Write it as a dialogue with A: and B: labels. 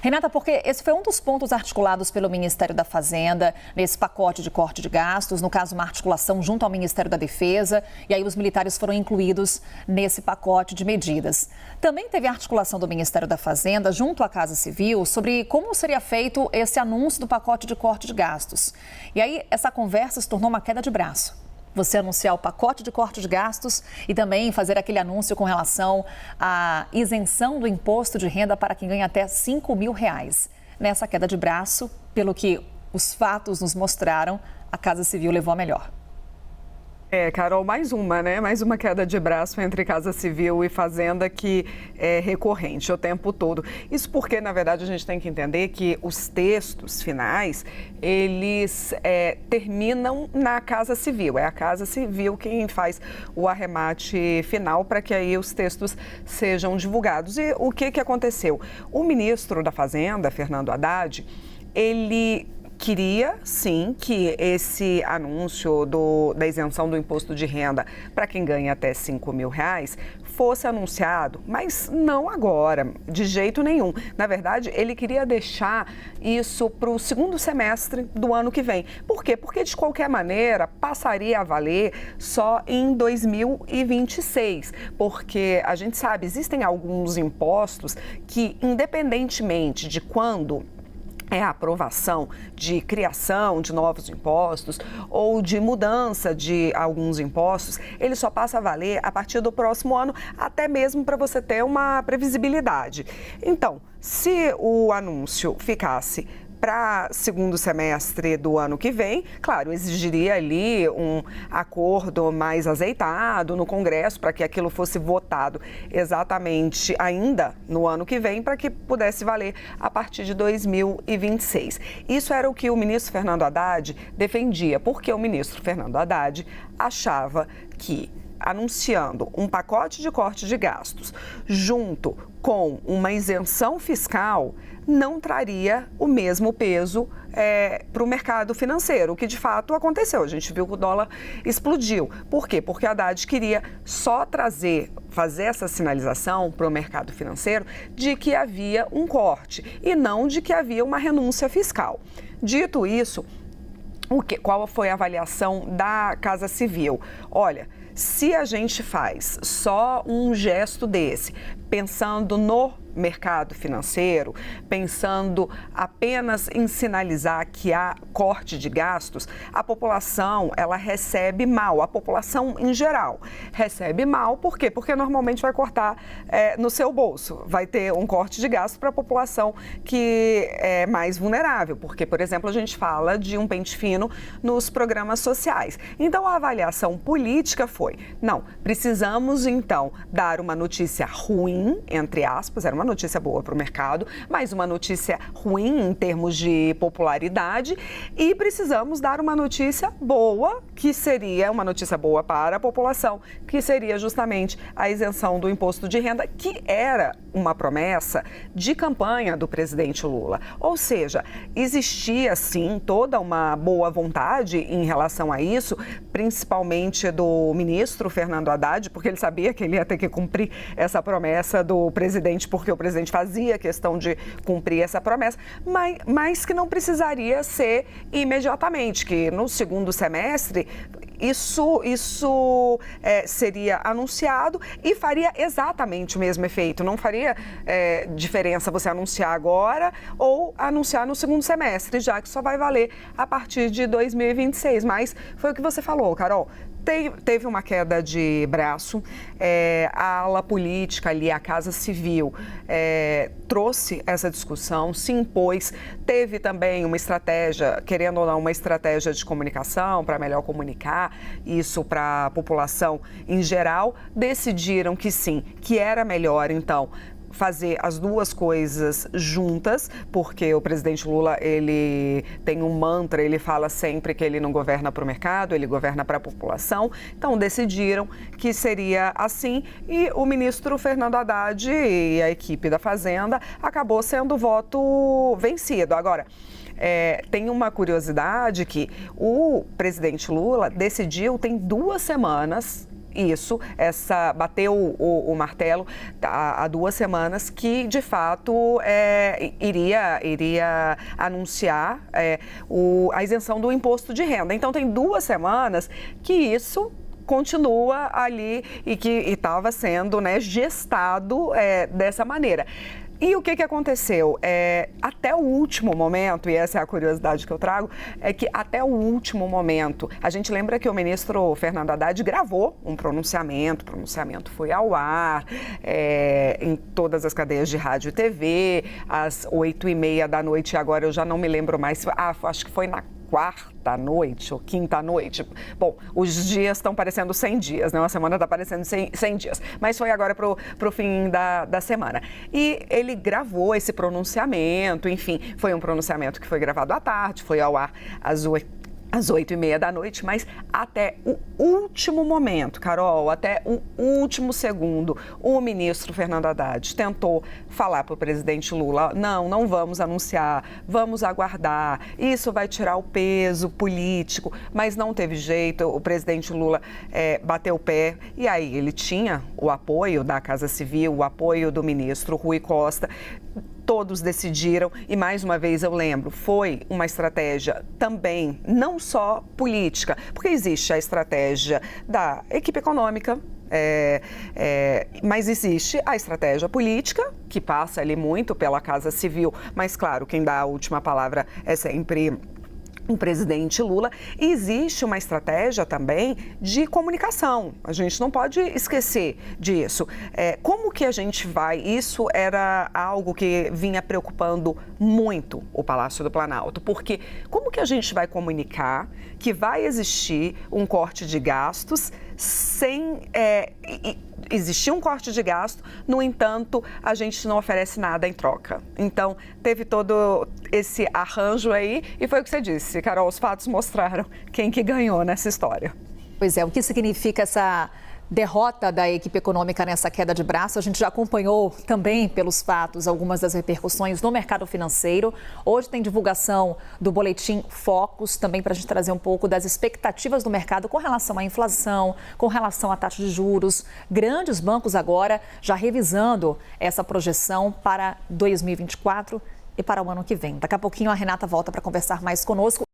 A: Renata, porque esse foi um dos pontos articulados pelo Ministério da Fazenda nesse pacote de corte de gastos, no caso uma articulação junto ao Ministério da Defesa, e aí os militares foram incluídos nesse pacote de medidas. Também teve a articulação do Ministério da Fazenda junto à Casa Civil sobre como seria feito esse anúncio do pacote de corte de gastos. E aí essa conversa se tornou uma queda de braço. Você anunciar o pacote de corte de gastos e também fazer aquele anúncio com relação à isenção do imposto de renda para quem ganha até R$5.000. Nessa queda de braço, pelo que os fatos nos mostraram, a Casa Civil levou a melhor.
B: Carol, mais uma queda de braço entre Casa Civil e Fazenda que é recorrente o tempo todo. Isso porque, na verdade, a gente tem que entender que os textos finais, eles terminam na Casa Civil. É a Casa Civil quem faz o arremate final para que aí os textos sejam divulgados. E o que aconteceu? O ministro da Fazenda, Fernando Haddad, ele queria, sim, que esse anúncio da isenção do imposto de renda para quem ganha até R$5.000 fosse anunciado, mas não agora, de jeito nenhum. Na verdade, ele queria deixar isso para o segundo semestre do ano que vem. Por quê? Porque, de qualquer maneira, passaria a valer só em 2026. Porque, a gente sabe, existem alguns impostos que, independentemente de quando é a aprovação de criação de novos impostos ou de mudança de alguns impostos, ele só passa a valer a partir do próximo ano, até mesmo para você ter uma previsibilidade. Então, se o anúncio ficasse para segundo semestre do ano que vem, claro, exigiria ali um acordo mais azeitado no Congresso para que aquilo fosse votado exatamente ainda no ano que vem, para que pudesse valer a partir de 2026. Isso era o que o ministro Fernando Haddad defendia, porque o ministro Fernando Haddad achava que anunciando um pacote de corte de gastos junto com uma isenção fiscal não traria o mesmo peso para o mercado financeiro, o que de fato aconteceu. A gente viu que o dólar explodiu. Por quê? Porque a Haddad queria só fazer essa sinalização para o mercado financeiro de que havia um corte e não de que havia uma renúncia fiscal. Dito isso, qual foi a avaliação da Casa Civil? Olha, se a gente faz só um gesto desse, pensando no mercado financeiro, pensando apenas em sinalizar que há corte de gastos, a população, ela recebe mal, a população em geral recebe mal. Por quê? Porque normalmente vai cortar no seu bolso, vai ter um corte de gastos para a população que é mais vulnerável, porque, por exemplo, a gente fala de um pente fino nos programas sociais. Então, a avaliação política foi, não, precisamos então dar uma notícia ruim, entre aspas, era uma notícia boa para o mercado, mas uma notícia ruim em termos de popularidade, e precisamos dar uma notícia boa, que seria uma notícia boa para a população, que seria justamente a isenção do imposto de renda, que era uma promessa de campanha do presidente Lula. Ou seja, existia sim toda uma boa vontade em relação a isso, principalmente do ministro Fernando Haddad, porque ele sabia que ele ia ter que cumprir essa promessa do presidente, porque o presidente fazia questão de cumprir essa promessa, mas que não precisaria ser imediatamente, que no segundo semestre isso seria anunciado e faria exatamente o mesmo efeito. Não faria diferença você anunciar agora ou anunciar no segundo semestre, já que só vai valer a partir de 2026. Mas foi o que você falou, Carol. Teve uma queda de braço, a ala política ali, a Casa Civil, trouxe essa discussão, se impôs, teve também uma estratégia, querendo ou não, uma estratégia de comunicação para melhor comunicar isso para a população em geral. Decidiram que sim, que era melhor então fazer as duas coisas juntas, porque o presidente Lula, ele tem um mantra, ele fala sempre que ele não governa para o mercado, ele governa para a população. Então, decidiram que seria assim e o ministro Fernando Haddad e a equipe da Fazenda acabou sendo o voto vencido. Agora, tem uma curiosidade que o presidente Lula decidiu, tem 2 semanas, isso, bateu o martelo há 2 semanas que, de fato, iria anunciar a isenção do imposto de renda. Então, tem 2 semanas que isso continua ali e que estava sendo, né, gestado dessa maneira. E o que aconteceu? Até o último momento, e essa é a curiosidade que eu trago, é que até o último momento, a gente lembra que o ministro Fernando Haddad gravou um pronunciamento, o pronunciamento foi ao ar, em todas as cadeias de rádio e TV, às 8h30 da noite, e agora eu já não me lembro mais, acho que foi na 4ª-noite ou 5ª-noite. Bom, os dias estão parecendo 100 dias, né? Uma semana está parecendo 100 dias, mas foi agora para o fim da semana. E ele gravou esse pronunciamento, enfim, foi um pronunciamento que foi gravado à tarde, foi ao ar às 8h30 da noite, mas até o último momento, Carol, até o último segundo, o ministro Fernando Haddad tentou falar para o presidente Lula, não vamos anunciar, vamos aguardar, isso vai tirar o peso político, mas não teve jeito, o presidente Lula bateu o pé e aí ele tinha o apoio da Casa Civil, o apoio do ministro Rui Costa. Todos decidiram, e mais uma vez eu lembro, foi uma estratégia também, não só política, porque existe a estratégia da equipe econômica, mas existe a estratégia política, que passa ali muito pela Casa Civil, mas claro, quem dá a última palavra é sempre o presidente Lula. E existe uma estratégia também de comunicação. A gente não pode esquecer disso. Como que a gente vai... Isso era algo que vinha preocupando muito o Palácio do Planalto, porque como que a gente vai comunicar que vai existir um corte de gastos sem... existir um corte de gasto, no entanto, a gente não oferece nada em troca. Então, teve todo esse arranjo aí e foi o que você disse, Carol, os fatos mostraram quem que ganhou nessa história.
A: Pois é, o que significa essa derrota da equipe econômica nessa queda de braço? A gente já acompanhou também pelos fatos algumas das repercussões no mercado financeiro. Hoje tem divulgação do boletim Focus, também para a gente trazer um pouco das expectativas do mercado com relação à inflação, com relação à taxa de juros. Grandes bancos agora já revisando essa projeção para 2024 e para o ano que vem. Daqui a pouquinho a Renata volta para conversar mais conosco.